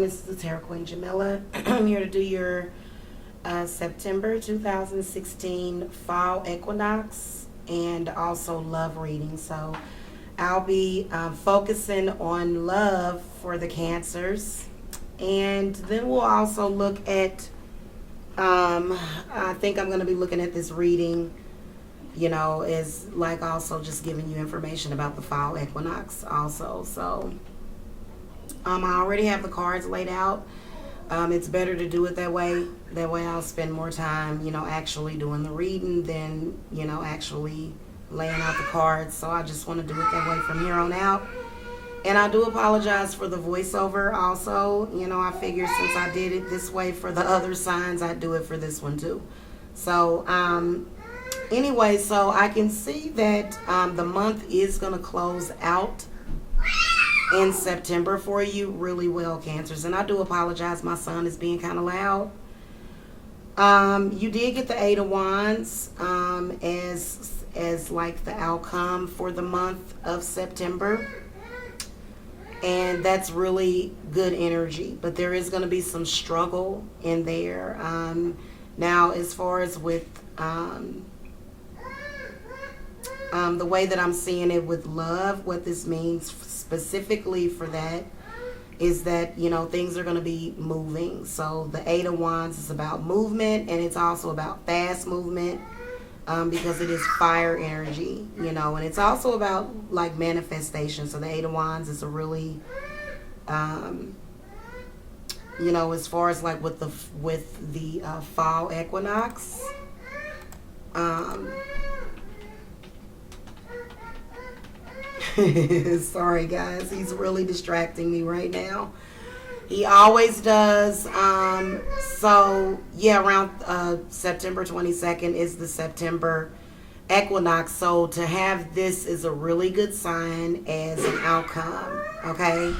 This is the Tarot Queen Jamila. I'm here to do your September 2016 Fall Equinox and also love reading. So I'll be focusing on love for the Cancers, and then we'll also look at, I think I'm going to be looking at this reading, is like also just giving you information about the Fall Equinox also. So I already have the cards laid out. It's better to do it that way. That way I'll spend more time, actually doing the reading than, actually laying out the cards. So I just want to do it that way from here on out. And I do apologize for the voiceover also. I figured since I did it this way for the other signs, I'd do it for this one too. So anyway, so I can see that the month is going to close out in September for you really well, Cancers. And I do apologize, my son is being kind of loud. You did get the Eight of Wands as like the outcome for the month of September, and that's really good energy, but there is going to be some struggle in there. Now as far as with the way that I'm seeing it with love, what this means specifically for that is that, things are going to be moving. So the Eight of Wands is about movement, and it's also about fast movement because it is fire energy, and it's also about like manifestation. So the Eight of Wands is a really, as far as like with the fall equinox, sorry guys, he's really distracting me right now. He always does. So yeah, around September 22nd is the September equinox. So to have this is a really good sign as an outcome. Okay,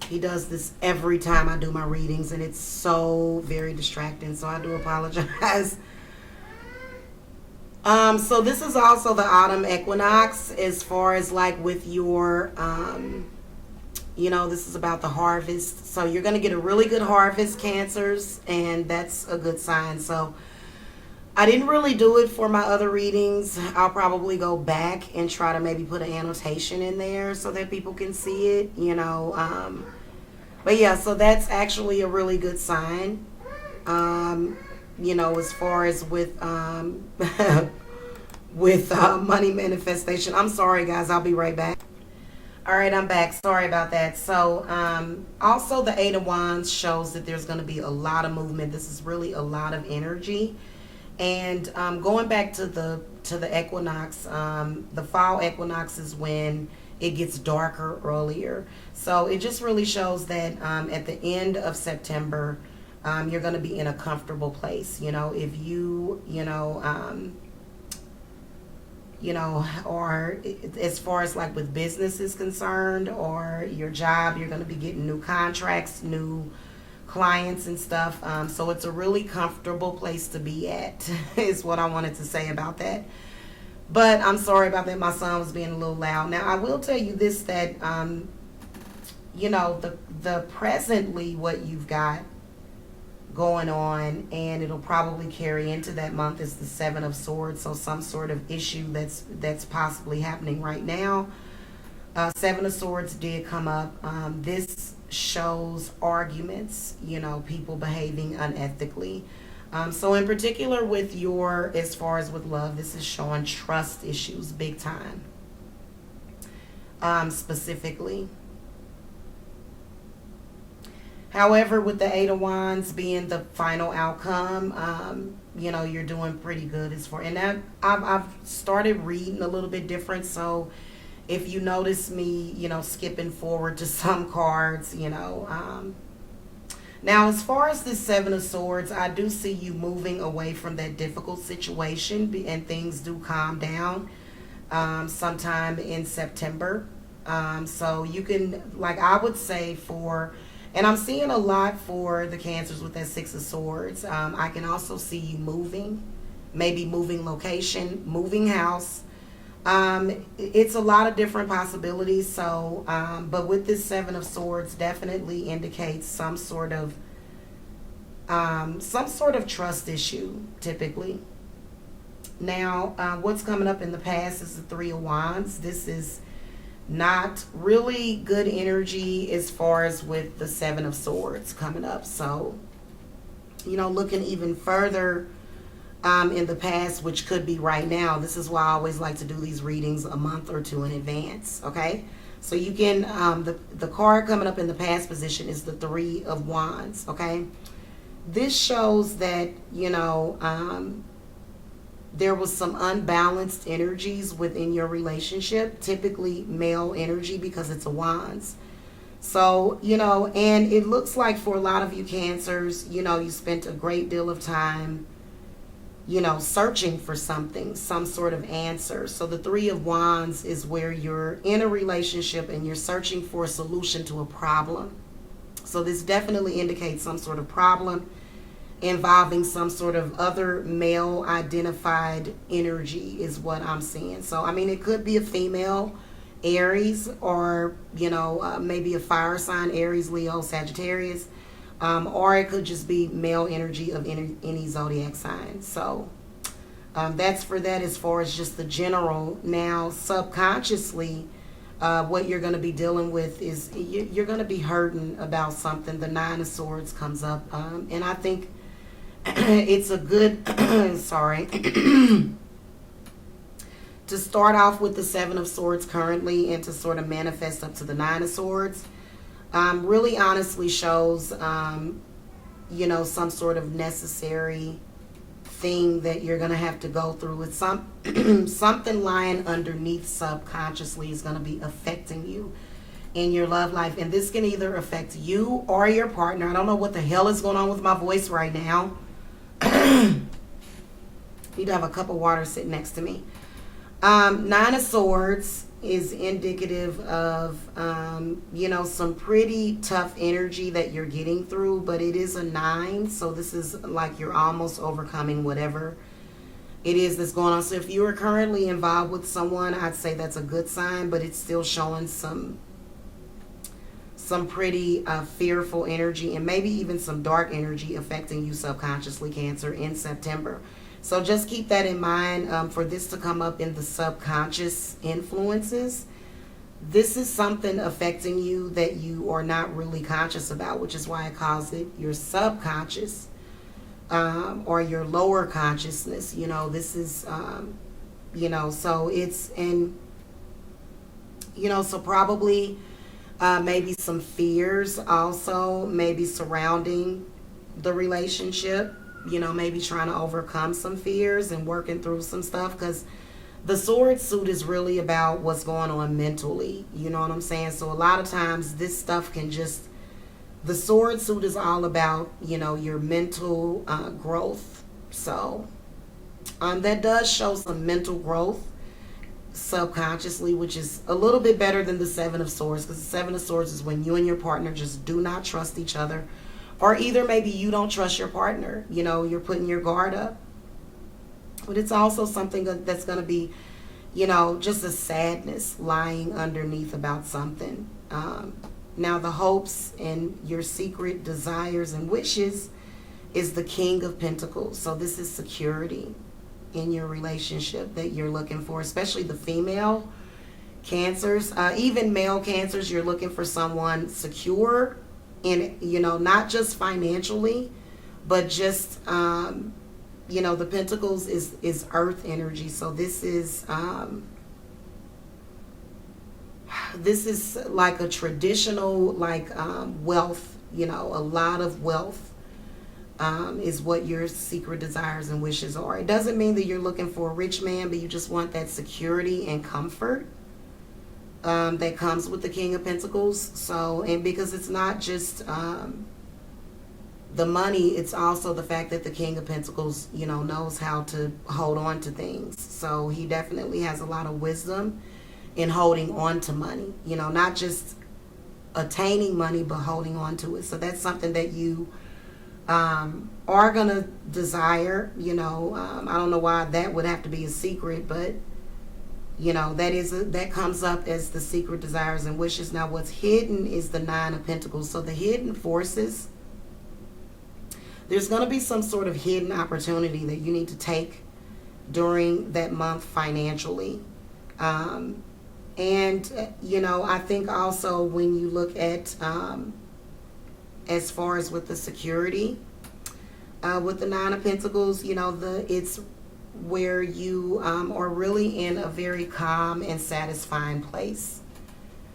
he does this every time I do my readings, and it's so very distracting, so I do apologize. So this is also the autumn equinox as far as like with your, this is about the harvest. So you're going to get a really good harvest, Cancers, and that's a good sign. So I didn't really do it for my other readings. I'll probably go back and try to maybe put an annotation in there so that people can see it, but yeah, so that's actually a really good sign. As far as with with money manifestation. I'm sorry guys, I'll be right back. All right, I'm back. Sorry about that. So also the Eight of Wands shows that there's going to be a lot of movement. This is really a lot of energy. And going back to the equinox, the fall equinox is when it gets darker earlier. So it just really shows that at the end of September, you're going to be in a comfortable place. If you, or as far as like with business is concerned or your job, you're going to be getting new contracts, new clients and stuff. So it's a really comfortable place to be at is what I wanted to say about that. But I'm sorry about that. My son was being a little loud. Now I will tell you this, that, the presently what you've got going on, and it'll probably carry into that month, is the Seven of Swords. So some sort of issue that's possibly happening right now. Seven of Swords did come up. This shows arguments, people behaving unethically. So in particular with your, as far as with love, this is showing trust issues big time. Specifically. However, with the Eight of Wands being the final outcome, you're doing pretty good as far. And that I've started reading a little bit different. So if you notice me, skipping forward to some cards, Now, as far as this Seven of Swords, I do see you moving away from that difficult situation, and things do calm down sometime in September. So you can, like I would say for, and I'm seeing a lot for the Cancers with that Six of Swords. I can also see you moving, maybe moving location, moving house. It's a lot of different possibilities. So, but with this Seven of Swords, definitely indicates some sort of trust issue, typically. Now, what's coming up in the past is the Three of Wands. This is not really good energy as far as with the Seven of Swords coming up. So, looking even further in the past, which could be right now. This is why I always like to do these readings a month or two in advance. Okay, so you can the card coming up in the past position is the Three of Wands. Okay, this shows that there was some unbalanced energies within your relationship, typically male energy because it's a Wands. So, and it looks like for a lot of you Cancers, you spent a great deal of time, searching for something, some sort of answer. So the Three of Wands is where you're in a relationship and you're searching for a solution to a problem. So this definitely indicates some sort of problem involving some sort of other male identified energy is what I'm seeing. So, I mean, it could be a female, Aries, or, maybe a fire sign, Aries, Leo, Sagittarius, or it could just be male energy of any zodiac sign. So that's for that as far as just the general. Now, subconsciously, what you're going to be dealing with is you're going to be hurting about something. The Nine of Swords comes up, and I think it's a good sorry to start off with the Seven of Swords currently and to sort of manifest up to the Nine of Swords. Really honestly shows some sort of necessary thing that you're going to have to go through. It's something lying underneath subconsciously is going to be affecting you in your love life, and this can either affect you or your partner. I don't know what the hell is going on with my voice right now. Need to have a cup of water sitting next to me. Nine of Swords is indicative of some pretty tough energy that you're getting through, but it is a 9, so this is like you're almost overcoming whatever it is that's going on. So if you are currently involved with someone, I'd say that's a good sign, but it's still showing some pretty fearful energy and maybe even some dark energy affecting you subconsciously, Cancer, in September. So just keep that in mind for this to come up in the subconscious influences. This is something affecting you that you are not really conscious about, which is why I calls it your subconscious or your lower consciousness. This is, so it's in, so probably maybe some fears also, maybe surrounding the relationship. Maybe trying to overcome some fears and working through some stuff, because the sword suit is really about what's going on mentally. You know what I'm saying? So a lot of times this stuff can just, the sword suit is all about, your mental growth. So that does show some mental growth subconsciously, which is a little bit better than the Seven of Swords, because the Seven of Swords is when you and your partner just do not trust each other. Or either maybe you don't trust your partner, you're putting your guard up. But it's also something that's going to be, just a sadness lying underneath about something. Now the hopes and your secret desires and wishes is the King of Pentacles. So this is security in your relationship that you're looking for, especially the female Cancers, even male Cancers. You're looking for someone secure. And, not just financially, but just, the Pentacles is earth energy. So this is like a traditional, wealth, a lot of wealth is what your secret desires and wishes are. It doesn't mean that you're looking for a rich man, but you just want that security and comfort that comes with the King of Pentacles. So, and because it's not just the money, it's also the fact that the King of Pentacles, knows how to hold on to things. So he definitely has a lot of wisdom in holding on to money, not just attaining money, but holding on to it. So that's something that you are going to desire. I don't know why that would have to be a secret, but that comes up as the secret desires and wishes. Now what's hidden is the Nine of Pentacles. So the hidden forces, there's going to be some sort of hidden opportunity that you need to take during that month financially. And I think also when you look at as far as with the security, with the Nine of Pentacles, it's where you are really in a very calm and satisfying place.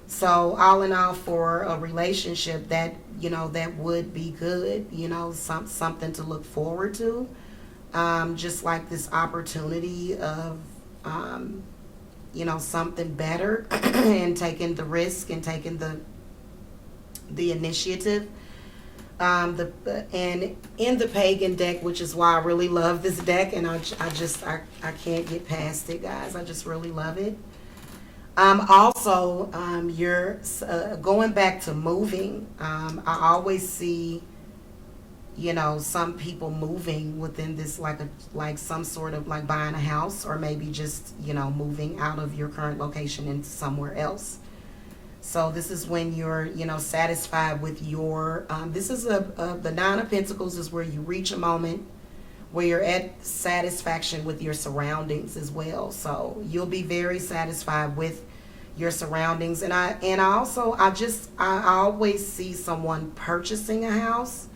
So all in all, for a relationship that that would be good, something to look forward to, just like this opportunity of something better and taking the risk and taking the initiative. And in the pagan deck, which is why I really love this deck, and I can't get past it, guys. I just really love it. Also, you're going back to moving. I always see, some people moving within this, like some sort of like buying a house, or maybe just, moving out of your current location into somewhere else. So this is when you're, satisfied with your, this is the Nine of Pentacles is where you reach a moment where you're at satisfaction with your surroundings as well. So you'll be very satisfied with your surroundings. And I always see someone purchasing a house,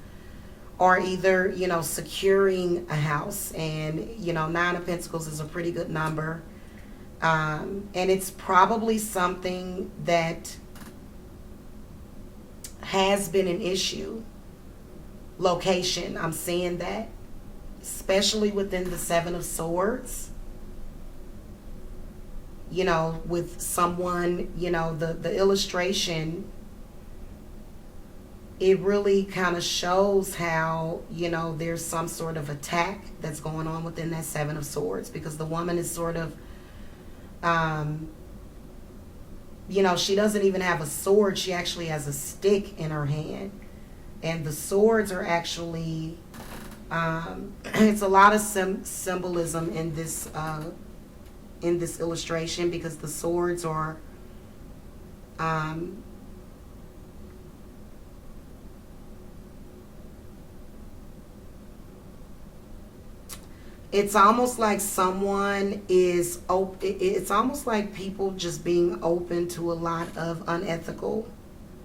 or either, securing a house. And, Nine of Pentacles is a pretty good number. And it's probably something that has been an issue. Location, I'm seeing that, especially within the Seven of Swords. With someone, the illustration, it really kind of shows how, there's some sort of attack that's going on within that Seven of Swords, because the woman is sort of, she doesn't even have a sword. She actually has a stick in her hand. And the swords are actually, it's a lot of symbolism in this illustration, because the swords are, it's almost like someone is it's almost like people just being open to a lot of unethical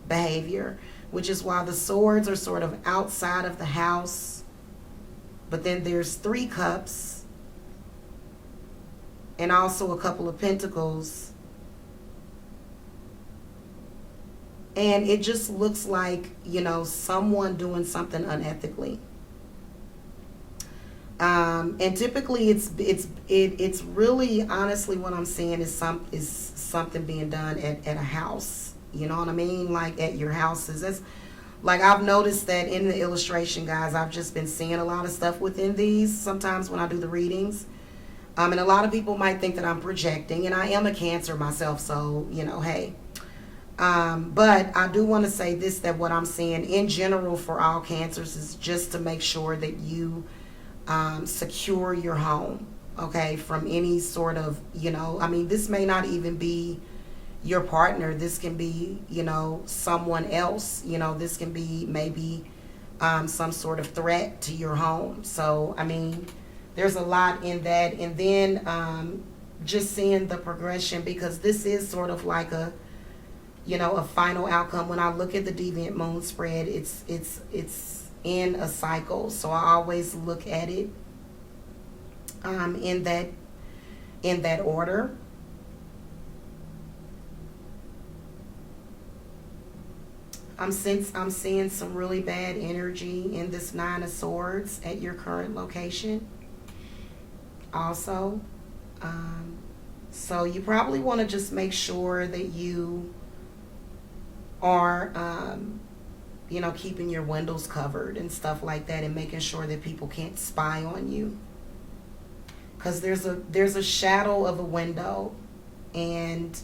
behavior, which is why the swords are sort of outside of the house. But then there's Three Cups and also a couple of Pentacles. And it just looks like, someone doing something unethically. And typically it's really, honestly, what I'm seeing is something being done at a house. You know what I mean? Like at your houses. That's like, I've noticed that in the illustration, guys, I've just been seeing a lot of stuff within these sometimes when I do the readings. And a lot of people might think that I'm projecting, and I am a Cancer myself, so, hey. But I do want to say this, that what I'm seeing in general for all Cancers is just to make sure that you secure your home, okay, from any sort of, this may not even be your partner. This can be, someone else. This can be maybe some sort of threat to your home. So, there's a lot in that. And then just seeing the progression, because this is sort of like a, a final outcome. When I look at the deviant moon spread, it's in a cycle. So I always look at it in that order. I'm seeing some really bad energy in this Nine of Swords at your current location also. So you probably want to just make sure that you are keeping your windows covered and stuff like that, and making sure that people can't spy on you, because there's a shadow of a window, and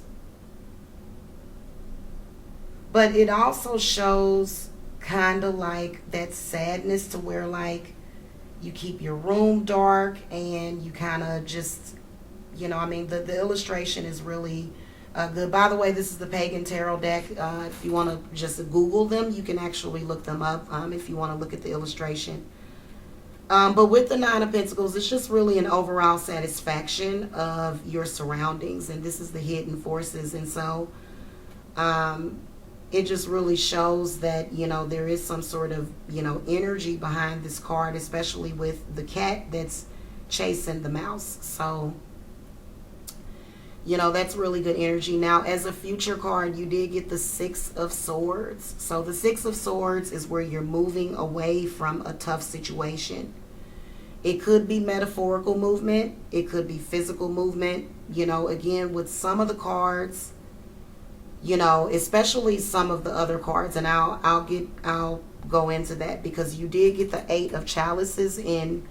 But it also shows kind of like that sadness to where like you keep your room dark and you kind of just, I mean, the illustration is really good. By the way, this is the Pagan Tarot deck. If you want to just Google them, you can actually look them up if you want to look at the illustration. But with the Nine of Pentacles, it's just really an overall satisfaction of your surroundings. And this is the hidden forces. And so it just really shows that, there is some sort of, energy behind this card, especially with the cat that's chasing the mouse. So, that's really good energy. Now, as a future card, you did get the Six of Swords. So the Six of Swords is where you're moving away from a tough situation. It could be metaphorical movement. It could be physical movement. Again, with some of the cards, especially some of the other cards, and I'll go into that, because you did get the Eight of Chalices in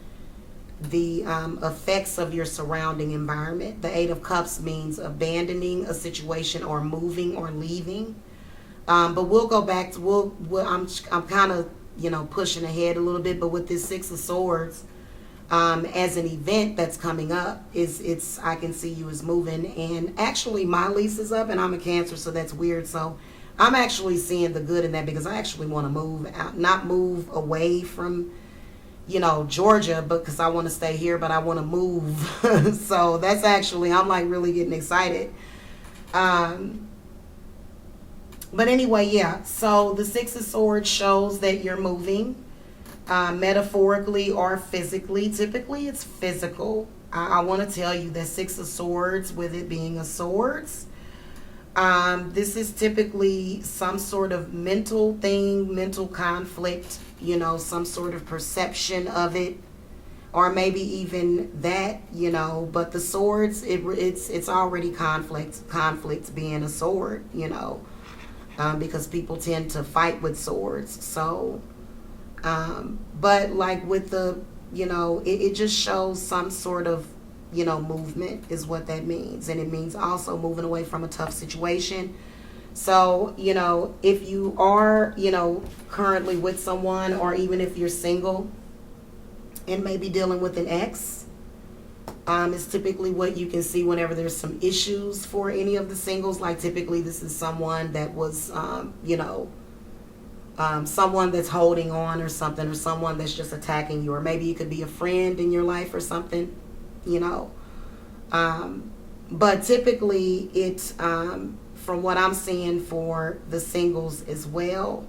the effects of your surrounding environment. The Eight of Cups means abandoning a situation or moving or leaving. But we'll go back to I'm kind of pushing ahead a little bit. But with this Six of Swords, as an event that's coming up, it's I can see you as moving. And actually my lease is up, and I'm a Cancer, so that's weird. So I'm actually seeing the good in that, because I actually want to move out, not move away from Georgia, because I want to stay here, but I want to move. So that's actually, I'm like really getting excited. But anyway, yeah. So the Six of Swords shows that you're moving, metaphorically or physically. Typically it's physical. I want to tell you that Six of Swords, with it being a swords, this is typically some sort of mental thing, mental conflict, some sort of perception of it, or maybe even that, but the swords, it's already conflict being a sword, because people tend to fight with swords. So, but like with the, it just shows some sort of, movement is what that means. And it means also moving away from a tough situation. So, if you are, currently with someone, or even if you're single and maybe dealing with an ex, it's typically what you can see whenever there's some issues for any of the singles. Like typically this is someone that was, someone that's holding on or something, or someone that's just attacking you, or maybe it could be a friend in your life or something, but typically it's, from what I'm seeing for the singles as well,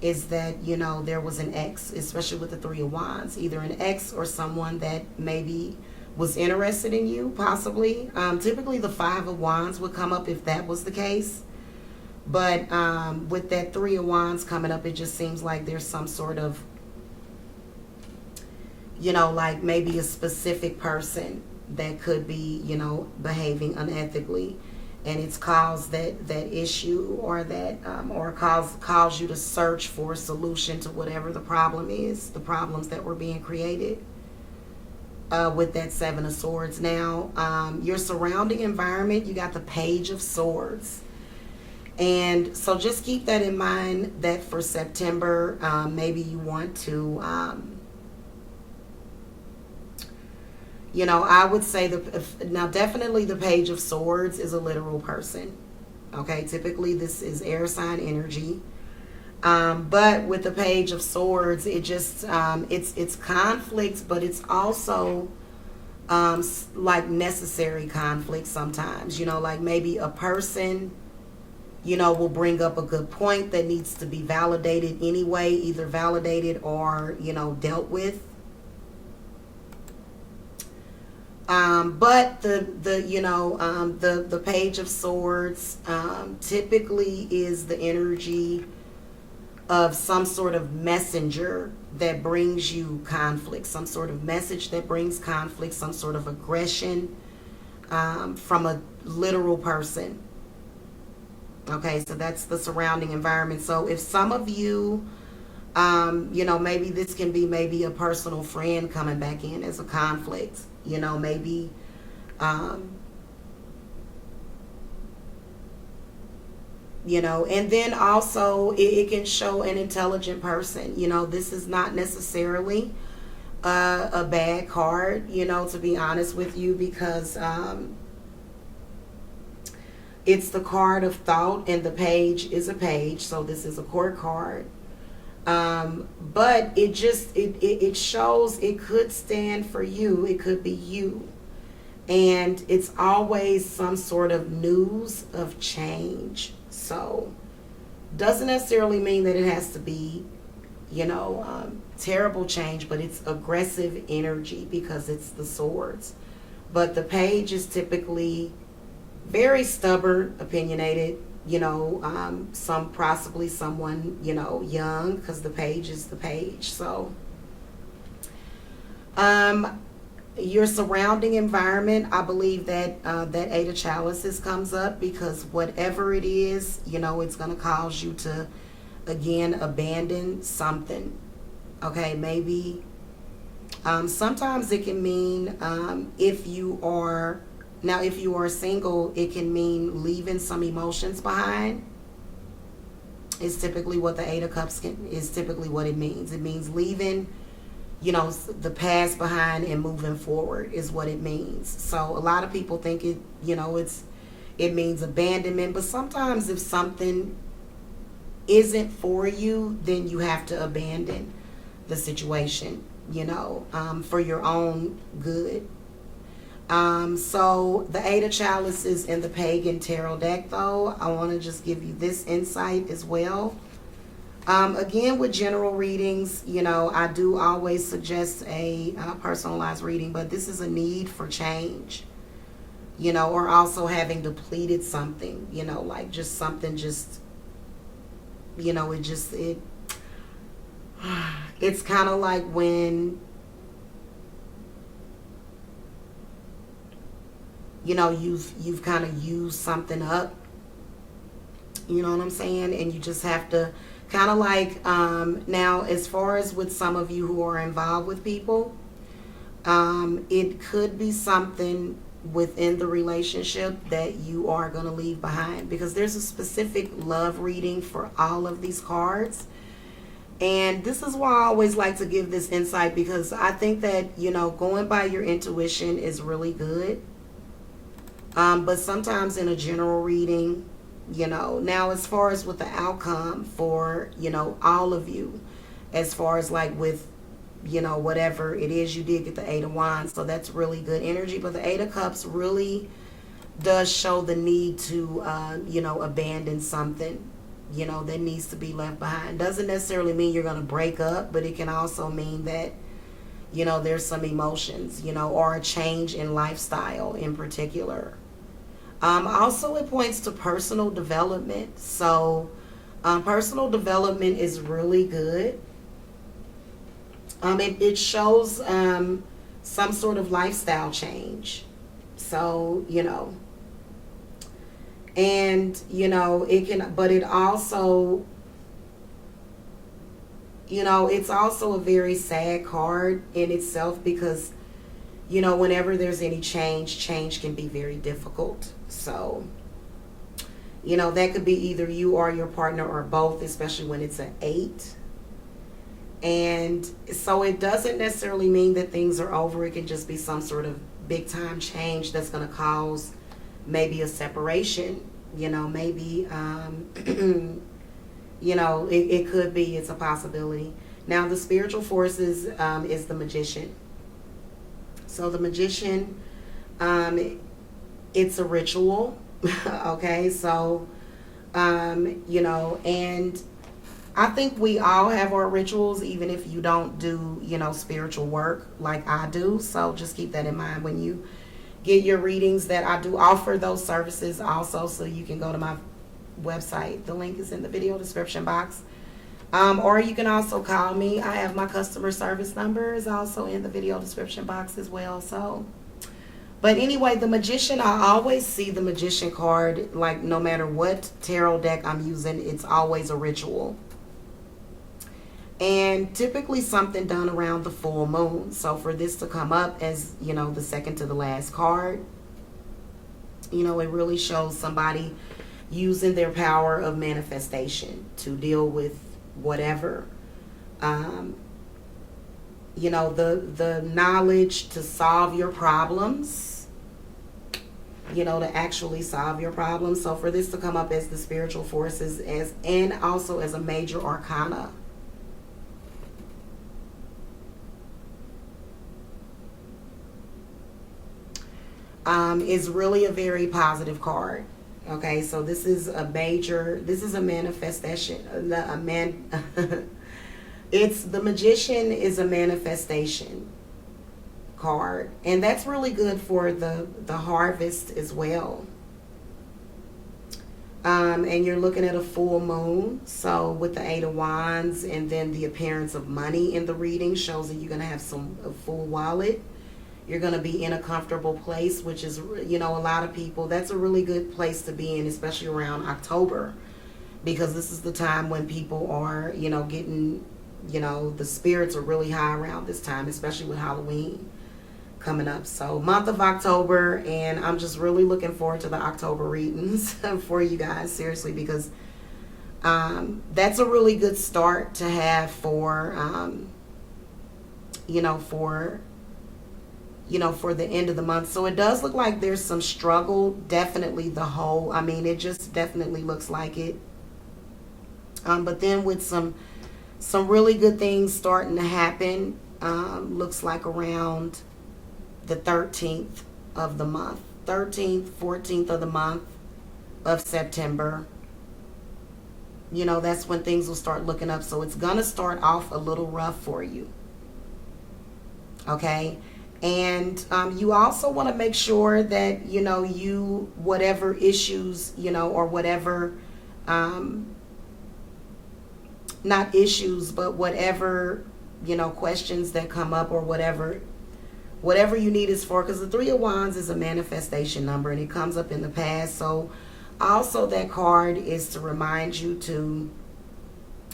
is that, there was an ex, especially with the Three of Wands, either an ex or someone that maybe was interested in you, possibly. Typically the Five of Wands would come up if that was the case. But with that Three of Wands coming up, it just seems like there's some sort of, like maybe a specific person that could be, behaving unethically. And it's caused that issue, or that or cause you to search for a solution to whatever the problem is, the problems that were being created with that Seven of Swords. Now, your surrounding environment, you got the Page of Swords. And so just keep that in mind, that for September, maybe you want to, I would say now definitely the Page of Swords is a literal person. Okay, typically this is air sign energy. But with the Page of Swords, it just, it's conflict, but it's also like necessary conflict sometimes. Like maybe a person, will bring up a good point that needs to be validated anyway, either validated or, dealt with. But the Page of Swords typically is the energy of some sort of messenger that brings you conflict, some sort of message that brings conflict, some sort of aggression from a literal person. Okay, so that's the surrounding environment. So if some of you, maybe this can be maybe a personal friend coming back in as a conflict. Maybe And then also it can show an intelligent person. This is not necessarily a bad card, to be honest with you, because it's the card of thought, and the page is a page, so this is a court card. But it shows it could stand for you. It could be you. And it's always some sort of news of change. So doesn't necessarily mean that it has to be, terrible change, but it's aggressive energy because it's the swords. But the page is typically very stubborn, opinionated, possibly someone, young, because the page is the page. So your surrounding environment, I believe that that Eight of Chalices comes up because whatever it is, it's going to cause you to, again, abandon something. Okay, maybe sometimes it can mean if you are single, it can mean leaving some emotions behind. Is typically what the Eight of Cups is typically what it means. It means leaving the past behind and moving forward is what it means. So a lot of people think it means abandonment, but sometimes if something isn't for you, then you have to abandon the situation, for your own good. So the Eight of Chalices in the Pagan Tarot deck, though, I want to just give you this insight as well. Again, with general readings, I do always suggest a personalized reading, but this is a need for change, or also having depleted something, like just something it's kind of like when, you've kind of used something up, you know what I'm saying? And you just have to kind of like, now as far as with some of you who are involved with people, it could be something within the relationship that you are going to leave behind, because there's a specific love reading for all of these cards. And this is why I always like to give this insight, because I think that, going by your intuition is really good. But sometimes in a general reading, now as far as with the outcome for, all of you, as far as like with, whatever it is, you did get the Eight of Wands. So that's really good energy. But the Eight of Cups really does show the need to, abandon something, that needs to be left behind. Doesn't necessarily mean you're going to break up, but it can also mean that, there's some emotions, or a change in lifestyle in particular. Also, it points to personal development. So personal development is really good. It shows some sort of lifestyle change. So, and, it can, but it also, it's also a very sad card in itself, because, whenever there's any change can be very difficult. So, that could be either you or your partner or both, especially when it's an 8. And so it doesn't necessarily mean that things are over. It can just be some sort of big time change that's going to cause maybe a separation, maybe, it could be, it's a possibility. Now the spiritual forces is the Magician. So the Magician, it's a ritual. Okay, so and I think we all have our rituals, even if you don't do spiritual work like I do. So just keep that in mind when you get your readings, that I do offer those services also. So you can go to my website, the link is in the video description box, or you can also call me. I have my customer service number is also in the video description box as well. So but anyway, the Magician, I always see the Magician card, like no matter what tarot deck I'm using, it's always a ritual. And typically something done around the full moon. So for this to come up as, the second to the last card, it really shows somebody using their power of manifestation to deal with whatever. You know, the knowledge to solve your problems, you know, to actually solve your problems. So for this to come up as the spiritual forces, as and also as a major arcana. Is really a very positive card. Okay, so this is a manifestation. It's the Magician is a manifestation card, and that's really good for the harvest as well. And you're looking at a full moon, so with the Eight of Wands, and then the appearance of money in the reading shows that you're going to have a full wallet. You're going to be in a comfortable place, which is, you know, a lot of people, that's a really good place to be in, especially around October, because this is the time when people are, you know, getting, you know, the spirits are really high around this time, especially with Halloween coming up. So month of October, and I'm just really looking forward to the October readings for you guys, seriously, because that's a really good start to have for, for the end of the month. So it does look like there's some struggle, definitely it just definitely looks like it. But then with some really good things starting to happen, looks like around the 13th of the month, 13th, 14th of the month of September. You know, that's when things will start looking up. So it's going to start off a little rough for you. Okay. And you also want to make sure that, you know, whatever issues, you know, or whatever, not issues, but whatever, you know, questions that come up, or whatever you need is for, because the Three of Wands is a manifestation number, and it comes up in the past. So also that card is to remind you to,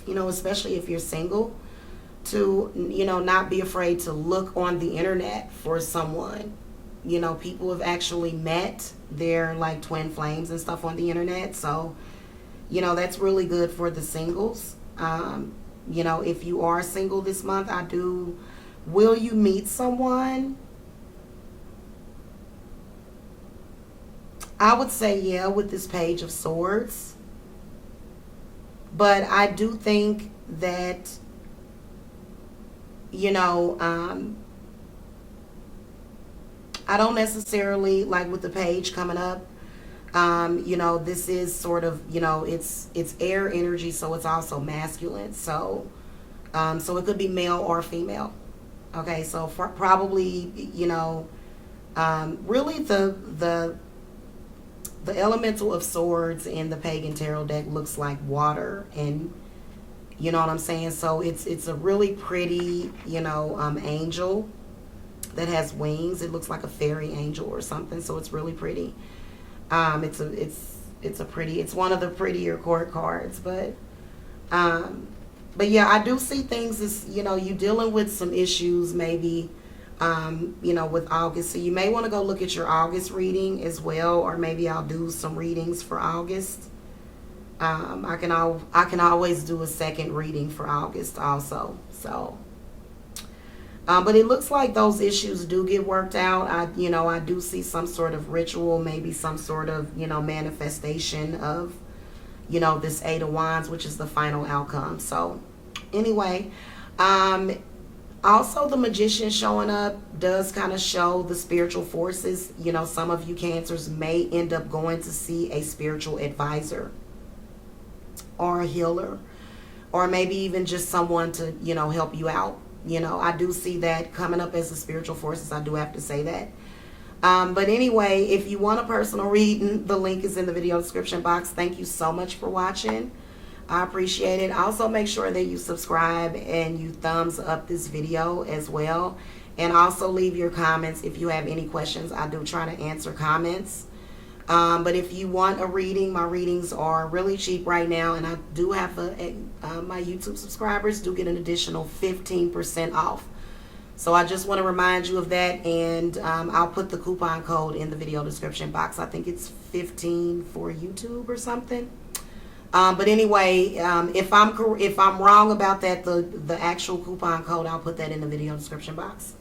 you know, especially if you're single, to, you know, not be afraid to look on the internet for someone. You know, people have actually met their like twin flames and stuff on the internet. So, you know, that's really good for the singles. You know, if you are single this month, will you meet someone? I would say yeah, with this Page of Swords. But I do think that, you know, I don't necessarily, like with the page coming up, you know, this is sort of, you know, it's air energy, so it's also masculine. So it could be male or female. Okay, so probably, you know, really the elemental of swords in the pagan tarot deck looks like water, and you know what I'm saying? So it's a really pretty, you know, angel that has wings. It looks like a fairy angel or something. So it's really pretty. It's one of the prettier court cards, but yeah, I do see things as, you know, you dealing with some issues maybe, you know, with August. So you may want to go look at your August reading as well, or maybe I'll do some readings for August. I can always do a second reading for August also. So, but it looks like those issues do get worked out. I do see some sort of ritual, maybe some sort of, you know, manifestation of, you know, this Eight of Wands, which is the final outcome. So anyway, also the Magician showing up does kind of show the spiritual forces. You know, some of you Cancers may end up going to see a spiritual advisor, or a healer, or maybe even just someone to, you know, help you out. You know, I do see that coming up as the spiritual forces. I do have to say that. But anyway, if you want a personal reading, the link is in the video description box. Thank you so much for watching. I appreciate it. Also, make sure that you subscribe and you thumbs up this video as well. And also leave your comments if you have any questions. I do try to answer comments. But if you want a reading, my readings are really cheap right now, and I do have my YouTube subscribers do get an additional 15% off. So I just want to remind you of that, and I'll put the coupon code in the video description box. I think it's $15 for YouTube or something. But anyway, if I'm wrong about that, the actual coupon code, I'll put that in the video description box.